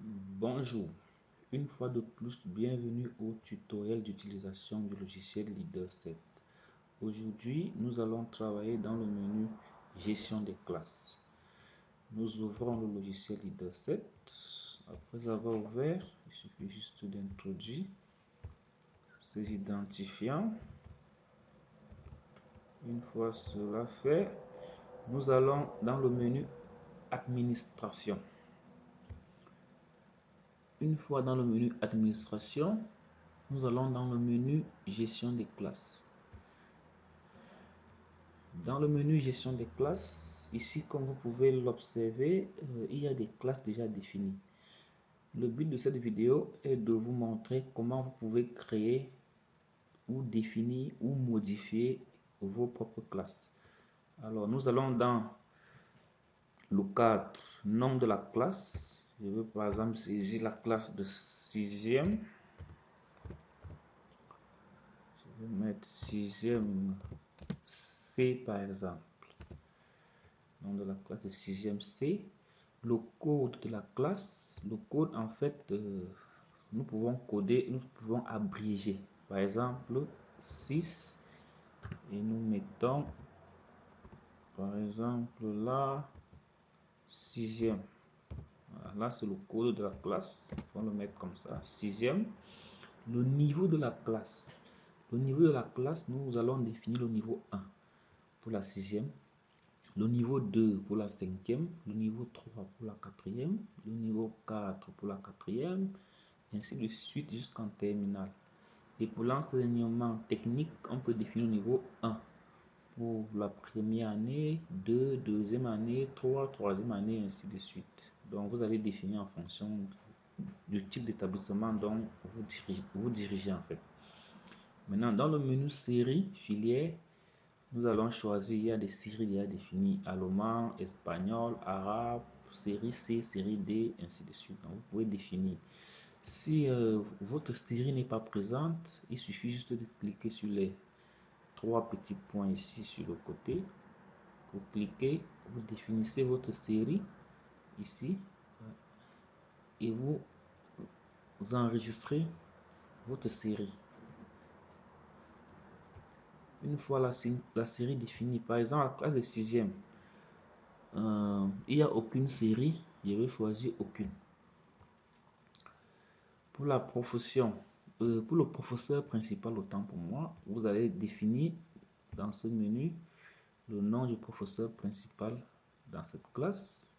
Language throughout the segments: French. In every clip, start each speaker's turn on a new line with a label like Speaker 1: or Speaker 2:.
Speaker 1: Bonjour, une fois de plus, bienvenue au tutoriel d'utilisation du logiciel Leader7. Aujourd'hui, nous allons travailler dans le menu Gestion des classes. Nous ouvrons le logiciel Leader7. Après avoir ouvert, il suffit juste d'introduire ces identifiants. Une fois cela fait, nous allons dans le menu Administration. Une fois dans le menu Administration, nous allons dans le menu Gestion des classes. Dans le menu Gestion des classes, ici, comme vous pouvez l'observer, il y a des classes déjà définies. Le but de cette vidéo est de vous montrer comment vous pouvez créer ou définir ou modifier vos propres classes. Alors, nous allons dans le cadre nom de la classe. Je veux par exemple saisir la classe de 6e. Je vais mettre 6e C par exemple. Nom de la classe de 6e C. Le code de la classe, le code en fait, nous pouvons coder, nous pouvons abréger. Par exemple, 6 et nous mettons par exemple là 6e. Voilà, là c'est le code de la classe. On va le mettre comme ça, 6e. Le niveau de la classe. Le niveau de la classe, nous allons définir le niveau 1 pour la 6e. Le niveau 2 pour la 5e, le niveau 3 pour la 4e, le niveau 4 pour la 4e, ainsi de suite jusqu'en terminale. Et pour l'enseignement technique, on peut définir le niveau 1 pour la première année, 2, deuxième année, 3, troisième année, ainsi de suite. Donc vous allez définir en fonction du type d'établissement dont vous dirigez en fait. Maintenant, dans le menu série, filière, nous allons choisir, il y a des séries déjà définies, allemand, espagnol, arabe, série C, série D, ainsi de suite. Donc, vous pouvez définir. Si votre série n'est pas présente, il suffit juste de cliquer sur les trois petits points ici sur le côté. Vous cliquez, vous définissez votre série ici et vous enregistrez votre série. Une fois la série définie, par exemple la classe de 6e, il n'y a aucune série, je vais choisir aucune. Pour la profession, pour le professeur principal, autant pour moi, vous allez définir dans ce menu le nom du professeur principal dans cette classe.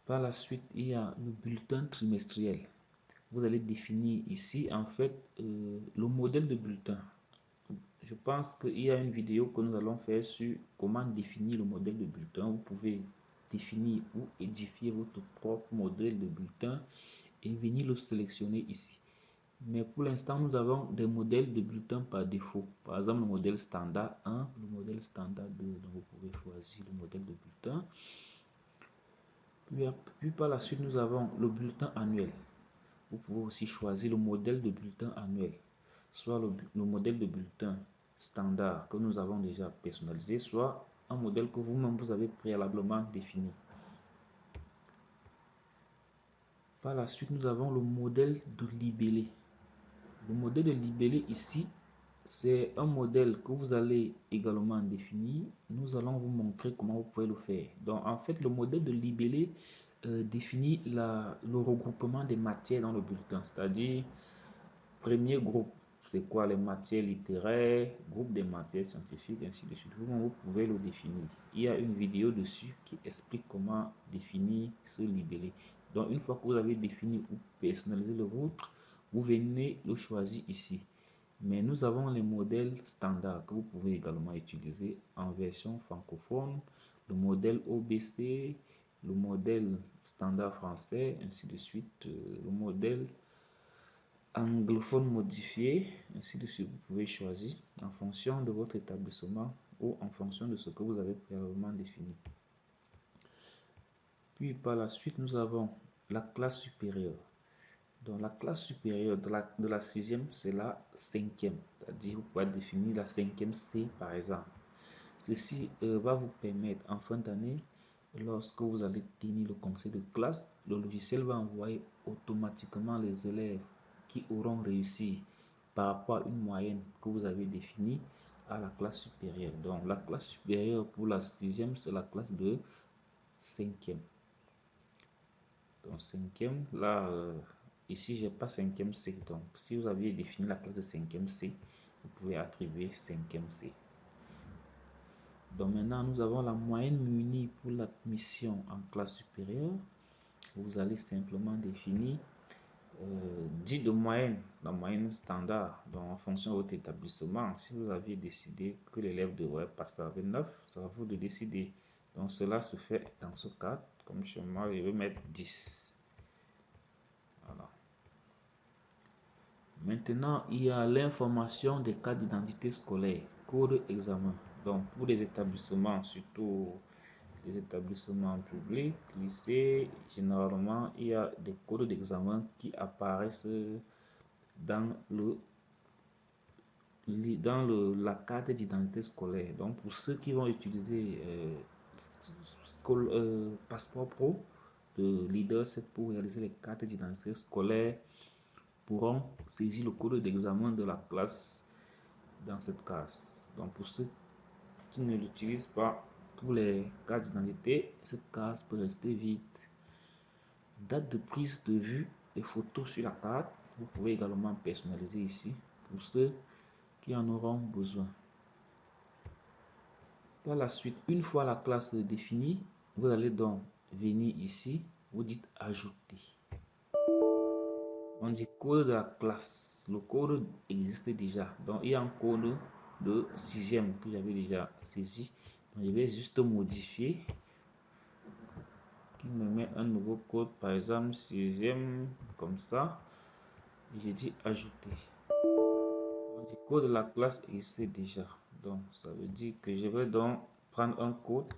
Speaker 1: Par la suite, il y a le bulletin trimestriel. Vous allez définir ici en fait le modèle de bulletin. Je pense qu'il y a une vidéo que nous allons faire sur comment définir le modèle de bulletin. Vous pouvez définir ou édifier votre propre modèle de bulletin et venir le sélectionner ici. Mais pour l'instant, nous avons des modèles de bulletins par défaut. Par exemple, le modèle standard 1, le modèle standard 2. Donc, vous pouvez choisir le modèle de bulletin. Puis par la suite, nous avons le bulletin annuel. Vous pouvez aussi choisir le modèle de bulletin annuel, soit le modèle de bulletin standard que nous avons déjà personnalisé, soit un modèle que vous-même vous avez préalablement défini. Par la suite, nous avons le modèle de libellé. Le modèle de libellé ici, c'est un modèle que vous allez également définir. Nous allons vous montrer comment vous pouvez le faire. Donc, en fait, le modèle de libellé définit le regroupement des matières dans le bulletin. C'est-à-dire, premier groupe, c'est quoi? Les matières littéraires, groupe des matières scientifiques, ainsi de suite. Vous pouvez le définir. Il y a une vidéo dessus qui explique comment définir ce libellé. Donc, une fois que vous avez défini ou personnalisé le vôtre, vous venez le choisir ici. Mais nous avons les modèles standards que vous pouvez également utiliser en version francophone, le modèle OBC, le modèle standard français, ainsi de suite, le modèle anglophone modifié, ainsi de suite. Vous pouvez choisir en fonction de votre établissement ou en fonction de ce que vous avez préalablement défini. Puis par la suite, nous avons la classe supérieure. Donc la classe supérieure de la 6e, c'est la 5e. C'est-à-dire, vous pouvez définir la 5e C par exemple. Ceci va vous permettre en fin d'année lorsque vous allez tenir le conseil de classe, le logiciel va envoyer automatiquement les élèves qui auront réussi par rapport à une moyenne que vous avez définie à la classe supérieure. Donc la classe supérieure pour la 6e, c'est la classe de 5e. Donc 5e, là, ici, j'ai pas 5e C. Donc si vous aviez défini la classe de 5e C, vous pouvez attribuer 5e C. Donc maintenant, nous avons la moyenne munie pour l'admission en classe supérieure. Vous allez simplement définir 10 de moyenne, la moyenne standard. Donc en fonction de votre établissement, si vous aviez décidé que l'élève devrait passer à 29, c'est à vous de décider. Donc cela se fait dans ce cadre. Comme chez moi, je vais mettre 10. Voilà. Maintenant, il y a l'information des cartes d'identité scolaire, code examen. Donc pour les établissements, surtout les établissements publics, lycées, généralement, il y a des codes d'examen qui apparaissent dans la carte d'identité scolaire. Donc, pour ceux qui vont utiliser Passeport Pro de Leader 7 pour réaliser les cartes d'identité scolaire, pourront saisir le code d'examen de la classe dans cette case. Donc, pour ceux qui ne l'utilisent pas pour les cartes d'identité, cette case peut rester vide. Date de prise de vue et photos sur la carte. Vous pouvez également personnaliser ici pour ceux qui en auront besoin. Par la suite, une fois la classe définie, vous allez donc venir ici, vous dites ajouter. On dit code de la classe. Le code existe déjà. Donc il y a un code de 6e que j'avais déjà saisi. Donc, je vais juste modifier. Qui me met un nouveau code, par exemple 6e, comme ça. Et je dis ajouter. On dit code de la classe existe déjà. Donc ça veut dire que je vais donc prendre un code.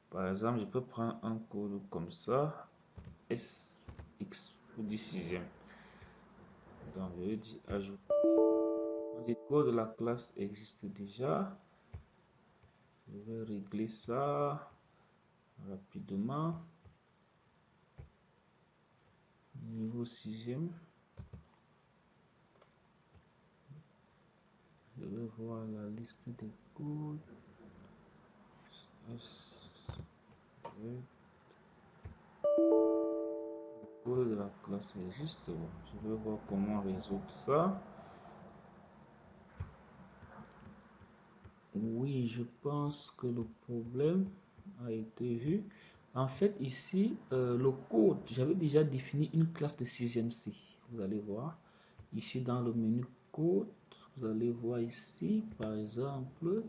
Speaker 1: Par exemple, je peux prendre un code comme ça, SX pour 6e. Donc, je vais dire ajouter. Le code de la classe existe déjà. Je vais régler ça rapidement. Niveau 6e. Je vais voir la liste des codes. Le code de la classe existe. Je vais voir comment résoudre ça. Oui, je pense que le problème a été vu. En fait, ici, le code, j'avais déjà défini une classe de 6e C. Vous allez voir. Ici, dans le menu code, vous allez voir ici, par exemple,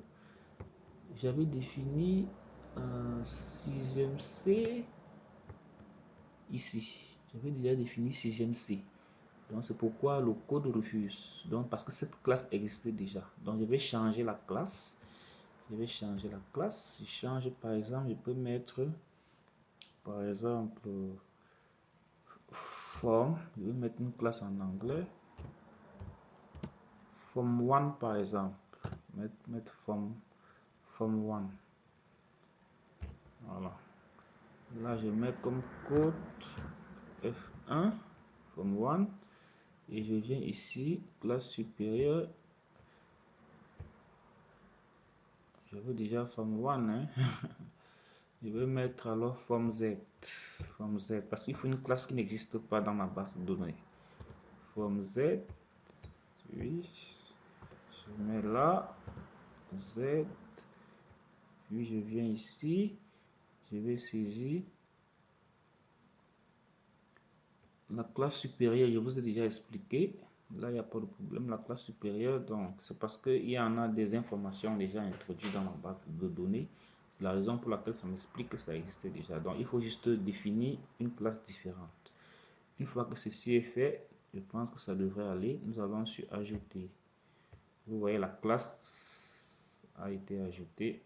Speaker 1: j'avais défini 6e C. Ici, j'avais déjà défini 6e C. Donc, c'est pourquoi le code refuse. Donc, parce que cette classe existait déjà. Donc, je vais changer la classe. Je change par exemple, je peux mettre par exemple form. Je vais mettre une classe en anglais. Form 1 par exemple. Mettre form 1. Voilà. Là, je mets comme code F1 form 1 et je viens ici, classe supérieure. Je veux déjà form 1. Hein? Je vais mettre alors form Z. Form Z parce qu'il faut une classe qui n'existe pas dans ma base de données. Form Z. Oui. Je mets là. Z. Puis je viens ici. Je vais saisir la classe supérieure. Je vous ai déjà expliqué. Là, il n'y a pas de problème. La classe supérieure, donc, c'est parce qu'il y en a des informations déjà introduites dans ma base de données. C'est la raison pour laquelle ça m'explique que ça existait déjà. Donc, il faut juste définir une classe différente. Une fois que ceci est fait, je pense que ça devrait aller. Nous allons sur ajouter. Vous voyez, la classe a été ajoutée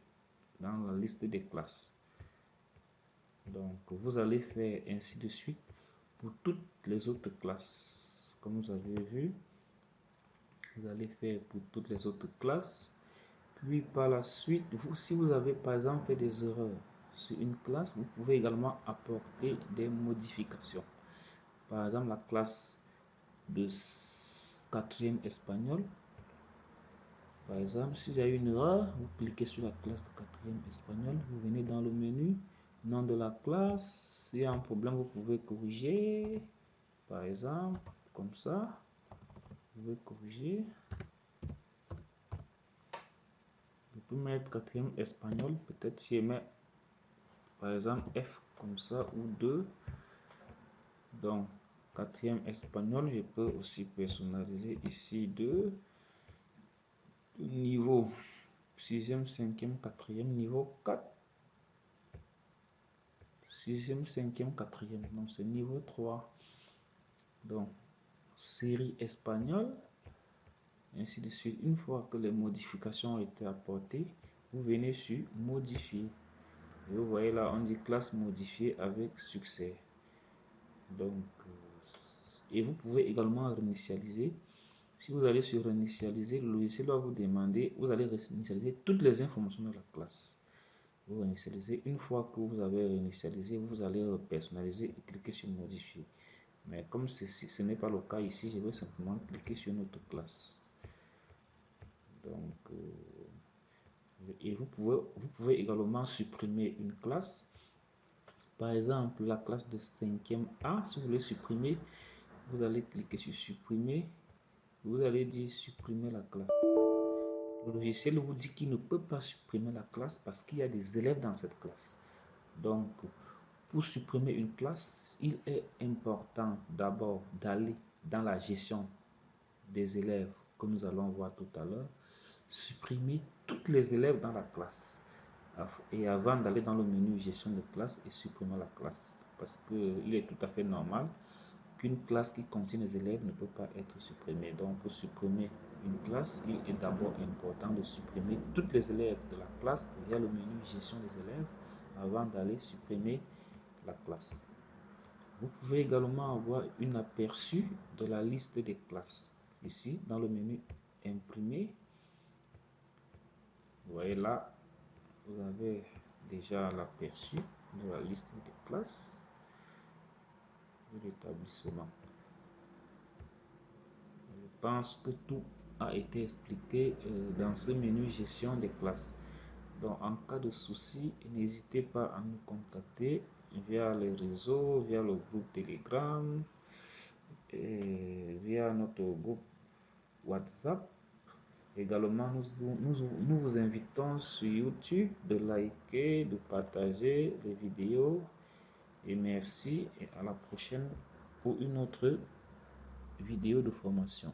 Speaker 1: dans la liste des classes. Donc, vous allez faire ainsi de suite pour toutes les autres classes. Comme vous avez vu, vous allez faire pour toutes les autres classes. Puis par la suite, si vous avez par exemple fait des erreurs sur une classe, vous pouvez également apporter des modifications. Par exemple, la classe de 4e espagnol. Par exemple, si j'ai une erreur, vous cliquez sur la classe de 4e espagnol, vous venez dans le menu, nom de la classe. S'il y a un problème, vous pouvez corriger. Par exemple, comme ça, vous pouvez corriger. Je peux mettre 4e espagnol, peut-être si je mets par exemple F comme ça ou 2. Donc 4e espagnol, je peux aussi personnaliser ici 2. Niveau 6e, 5e, 4e, niveau 4. 6e, 5e, 4e, donc c'est niveau 3. Donc série espagnole, ainsi de suite. Une fois que les modifications ont été apportées, vous venez sur modifier. Et vous voyez là, on dit classe modifiée avec succès. Donc, et vous pouvez également réinitialiser. Si vous allez sur réinitialiser, le logiciel va vous demander, vous allez réinitialiser toutes les informations de la classe. Vous réinitialisez. Une fois que vous avez réinitialisé, vous allez personnaliser et cliquer sur modifier. Mais comme ce n'est pas le cas ici, je vais simplement cliquer sur notre classe. Donc, et vous pouvez également supprimer une classe. Par exemple, la classe de 5e A, si vous voulez supprimer, vous allez cliquer sur supprimer. Vous allez dire supprimer la classe. Le logiciel vous dit qu'il ne peut pas supprimer la classe parce qu'il y a des élèves dans cette classe. Donc, pour supprimer une classe, il est important d'abord d'aller dans la gestion des élèves que nous allons voir tout à l'heure, supprimer tous les élèves dans la classe. Et avant d'aller dans le menu gestion de classe et supprimer la classe, parce qu'il est tout à fait normal qu'une classe qui contient des élèves ne peut pas être supprimée. Donc pour supprimer une classe, il est d'abord important de supprimer tous les élèves de la classe via le menu gestion des élèves avant d'aller supprimer la classe. Vous pouvez également avoir un aperçu de la liste des classes. Ici, dans le menu imprimer, vous voyez là, vous avez déjà l'aperçu de la liste des classes de l'établissement. Je pense que tout a été expliqué dans ce menu gestion des classes. Donc en cas de souci, n'hésitez pas à nous contacter via les réseaux, via le groupe Telegram, et via notre groupe WhatsApp. Également, nous vous invitons sur YouTube de liker, de partager les vidéos. Et merci et à la prochaine pour une autre vidéo de formation.